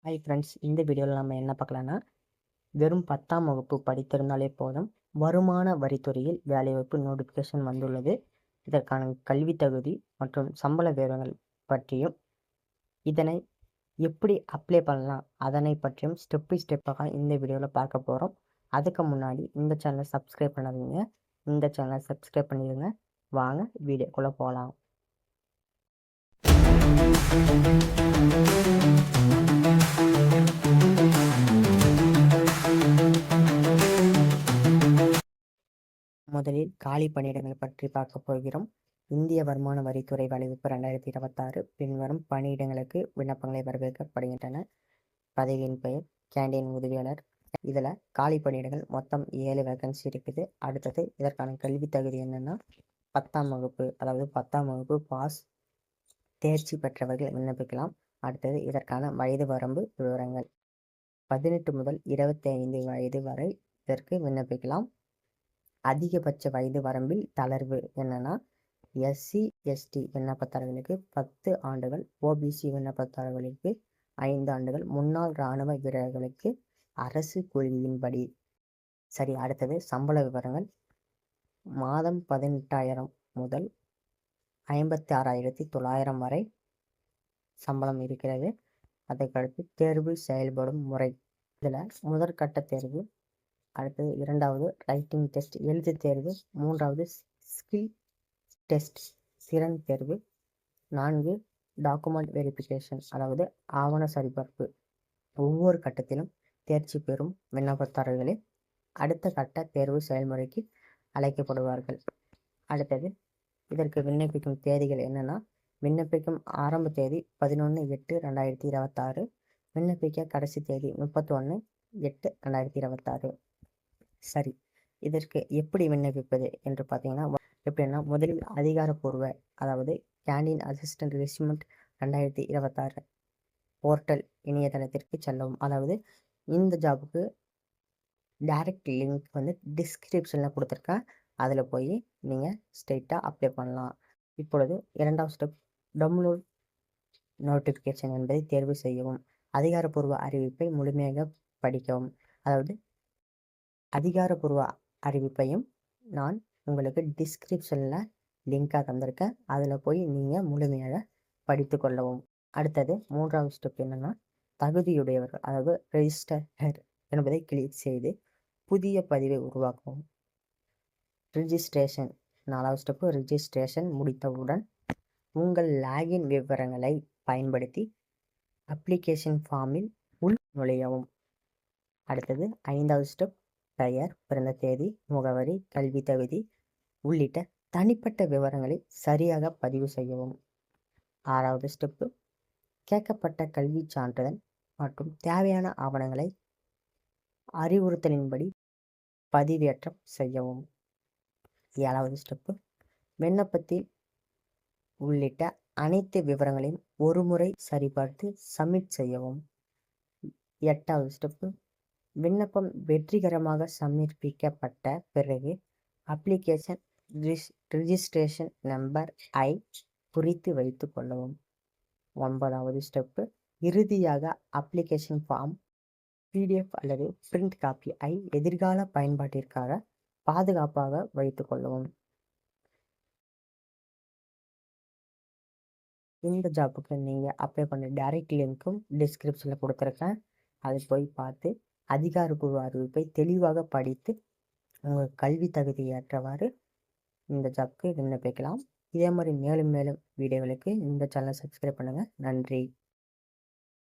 Hi friends, இந்த வீடியோவில் நம்ம என்ன பார்க்கலான்னா, வெறும் 10ஆம் வகுப்பு படித்திருந்தாலே போதும், வருமான வரித்துறையில் வேலைவாய்ப்பு நோட்டிஃபிகேஷன் வந்துள்ளது. இதற்கான கல்வி தகுதி மற்றும் சம்பள விவரங்கள் பற்றியும், இதனை எப்படி அப்ளை பண்ணலாம் அதனை பற்றியும் ஸ்டெப் பை ஸ்டெப்பாக இந்த வீடியோவில் பார்க்க போகிறோம். அதுக்கு முன்னாடி இந்த சேனலை சப்ஸ்கிரைப் பண்ணாதீங்க, இந்த சேனலை சப்ஸ்கிரைப் பண்ணிடுங்க. வாங்க வீடியோக்குள்ளே போகலாம். முதலில் காலி பணியிடங்கள் பற்றி பார்க்க போகிறோம். இந்திய வருமான வரித்துறை வேலைவாய்ப்பு 2026 பின்வரும் பணியிடங்களுக்கு விண்ணப்பங்களை வரவேற்கப்படுகின்றன. பதவியின் பெயர் கேண்டீன் உதவியாளர். இதில் காலி பணியிடங்கள் மொத்தம் 7 வேகன்சி இருக்குது. அடுத்தது இதற்கான கல்வி தகுதி என்னென்னா 10ஆம் வகுப்பு, அதாவது 10ஆம் வகுப்பு பாஸ் தேர்ச்சி பெற்றவர்கள் விண்ணப்பிக்கலாம். அடுத்தது இதற்கான வயது வரம்பு விவரங்கள் 18 முதல் 25 வயது வரை இதற்கு விண்ணப்பிக்கலாம். அதிகபட்ச வயது வரம்பில் தளர்வு என்னன்னா, எஸ்சி எஸ்டி விண்ணப்பதாரர்களுக்கு 10 ஆண்டுகள், ஓபிசி விண்ணப்பதாரர்களுக்கு 5 ஆண்டுகள், முன்னாள் இராணுவ வீரர்களுக்கு அரசு கொள்கையின்படி. சரி, அடுத்தது சம்பள விவரங்கள். மாதம் 18,000 முதல் 56,900 வரை சம்பளம் இருக்கிறது. அதற்கடுத்து தேர்வு செயல்படும் முறை. இதில் முதற்கட்ட தேர்வு, அடுத்தது 2வது ரைட்டிங் டெஸ்ட் எழுத்து தேர்வு, 3வது ஸ்கில் டெஸ்ட் திறன் தேர்வு, 4 டாக்குமெண்ட் வெரிஃபிகேஷன் அதாவது ஆவண சரிபார்ப்பு. ஒவ்வொரு கட்டத்திலும் தேர்ச்சி பெறும் விண்ணப்பதாரர்களே அடுத்த கட்ட தேர்வு செயல்முறைக்கு அழைக்கப்படுவார்கள். அடுத்தது இதற்கு விண்ணப்பிக்கும் தேதிகள் என்னென்னா, விண்ணப்பிக்கும் ஆரம்ப தேதி 11/8/2026, விண்ணப்பிக்க கடைசி தேதி 31/8/2026. சரி, இதற்கு எப்படி விண்ணப்பிப்பது என்று பார்த்தீங்கன்னா, எப்படின்னா முதலில் அதிகாரப்பூர்வ, அதாவது கேண்டீன் அசிஸ்டன்ட் ரெக்ரூட்மெண்ட் 2026 போர்ட்டல் இணையதளத்திற்கு செல்லவும். அதாவது இந்த ஜாபுக்கு டைரக்ட் லிங்க் வந்து டிஸ்கிரிப்ஷனில் கொடுத்துருக்கேன், அதில் போய் நீங்கள் ஸ்ட்ரெயிட்டாக அப்ளை பண்ணலாம். இப்பொழுது 2வது ஸ்டெப், டவுன்லோட் நோட்டிஃபிகேஷன் என்பதை தேர்வு செய்யவும். அதிகாரப்பூர்வ அறிவிப்பை முழுமையாக படிக்கவும். அதாவது அதிகாரப்பூர்வ அறிவிப்பையும் நான் உங்களுக்கு டிஸ்கிரிப்ஷனில் லிங்காக தந்திருக்கேன், அதில் போய் நீங்கள் முழுமையாக படித்து கொள்ளவும். அடுத்தது 3வது ஸ்டெப் என்னென்னா, தகுதியுடையவர்கள், அதாவது ரெஜிஸ்டர் என்பதை கிளிக் செய்து புதிய பதிவை உருவாக்கவும். ரிஜிஸ்ட்ரேஷன் 4வது ஸ்டெப்பு. ரிஜிஸ்ட்ரேஷன் முடித்தவுடன் உங்கள் லாகின் விவரங்களை பயன்படுத்தி அப்ளிகேஷன் ஃபார்மில் உள் நுழையவும். அடுத்தது 5வது ஸ்டெப், பெயர், பிறந்த தேதி, முகவரி, கல்வி தகுதி உள்ளிட்ட தனிப்பட்ட விவரங்களை சரியாக பதிவு செய்யவும். 6வது ஸ்டெப்பு, கேட்கப்பட்ட கல்வி சான்றிதழ் மற்றும் தேவையான ஆவணங்களை அறிவுறுத்தலின்படி பதிவேற்றம் செய்யவும். 7வது ஸ்டெப்பு, விண்ணப்பத்தில் உள்ளிட்ட அனைத்து விவரங்களையும் ஒரு முறை சரிபார்த்து சப்மிட் செய்யவும். 8வது ஸ்டெப்பு, விண்ணப்பம் வெற்றிகரமாக சமர்ப்பிக்கப்பட்ட பிறகு அப்ளிகேஷன் ரிஜிஸ்ட்ரேஷன் நம்பர் ஐ குறித்து வைத்து கொள்ளவும். 9வது ஸ்டெப்பு, இறுதியாக அப்ளிகேஷன் ஃபார்ம் PDF அல்லது பிரிண்ட் காப்பி ஐ எதிர்கால பயன்பாட்டிற்காக பாதுகாப்பாக வைத்து கொள்ளவும். இந்த ஜாப்புக்கு நீங்கள் அப்ளை பண்ண டைரக்ட் லிங்க்கும் டிஸ்கிரிப்ஷனில் கொடுத்துருக்கேன், அதை போய் பார்த்து அதிகாரப்பூர்வ அறிவிப்பை தெளிவாக படித்து உங்கள் கல்வி தகுதி ஏற்றவாறு இந்த ஜாப்க்கு விண்ணப்பிக்கலாம். இதே மாதிரி மேலும் மேலும் வீடியோகளுக்கு இந்த சேனலை சப்ஸ்கிரைப் பண்ணுங்கள். நன்றி.